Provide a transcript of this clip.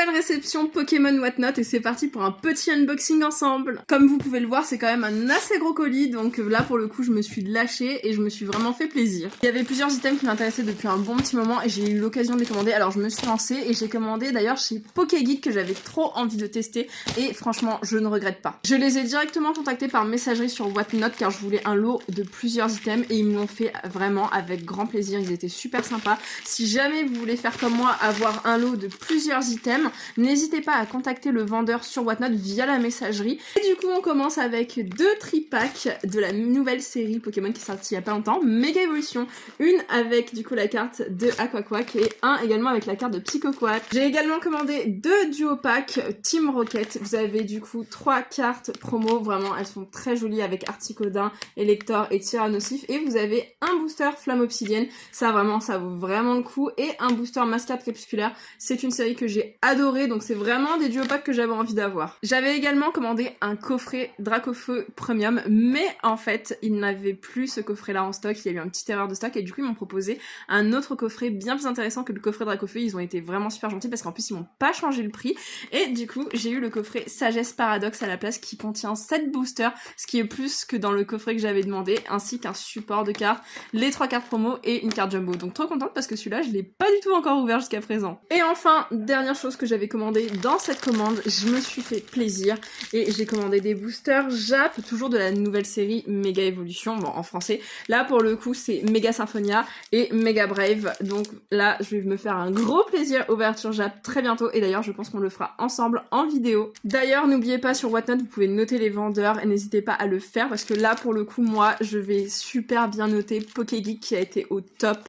Nouvelle réception Pokémon Whatnot et c'est parti pour un petit unboxing ensemble. Comme vous pouvez le voir, c'est quand même un assez gros colis, donc là pour le coup je me suis lâchée et je me suis vraiment fait plaisir. Il y avait plusieurs items qui m'intéressaient depuis un bon petit moment et j'ai eu l'occasion de les commander, alors je me suis lancée et j'ai commandé d'ailleurs chez Pokégeek que j'avais trop envie de tester et franchement je ne regrette pas. Je les ai directement contactés par messagerie sur Whatnot car je voulais un lot de plusieurs items et ils me l'ont fait vraiment avec grand plaisir, ils étaient super sympas. Si jamais vous voulez faire comme moi, avoir un lot de plusieurs items, n'hésitez pas à contacter le vendeur sur Whatnot via la messagerie. Et du coup on commence avec 2 tripacks de la nouvelle série Pokémon qui est sortie il y a pas longtemps, Méga Évolution, une avec du coup la carte de Aquaquack et un également avec la carte de Psychoquack. J'ai également commandé 2 duo packs Team Rocket, vous avez du coup 3 cartes promo, vraiment elles sont très jolies avec Articodin, Elector et Tyrannosif et vous avez un booster Flamme Obsidienne, ça vraiment ça vaut vraiment le coup et un booster Mascarade Crépusculaire, c'est une série que j'ai adorée donc c'est vraiment des duo packs que j'avais envie d'avoir. J'avais également commandé un coffret Dracofeu Premium mais en fait ils n'avaient plus ce coffret là en stock, il y a eu une petite erreur de stock et du coup ils m'ont proposé un autre coffret bien plus intéressant que le coffret Dracofeu, ils ont été vraiment super gentils parce qu'en plus ils m'ont pas changé le prix et du coup j'ai eu le coffret Sagesse Paradoxe à la place qui contient 7 boosters, ce qui est plus que dans le coffret que j'avais demandé, ainsi qu'un support de cartes, les 3 cartes promo et une carte jumbo. Donc trop contente parce que celui-là je l'ai pas du tout encore ouvert jusqu'à présent. Et enfin, dernière chose que j'avais commandé dans cette commande, je me suis fait plaisir et j'ai commandé des boosters Jap, toujours de la nouvelle série Méga Évolution, bon en français. Là pour le coup c'est Méga Symphonia et Méga Brave, donc là je vais me faire un gros plaisir ouverture Jap très bientôt et d'ailleurs je pense qu'on le fera ensemble en vidéo. D'ailleurs n'oubliez pas sur Whatnot vous pouvez noter les vendeurs et n'hésitez pas à le faire parce que là pour le coup moi je vais super bien noter Pokégeek qui a été au top.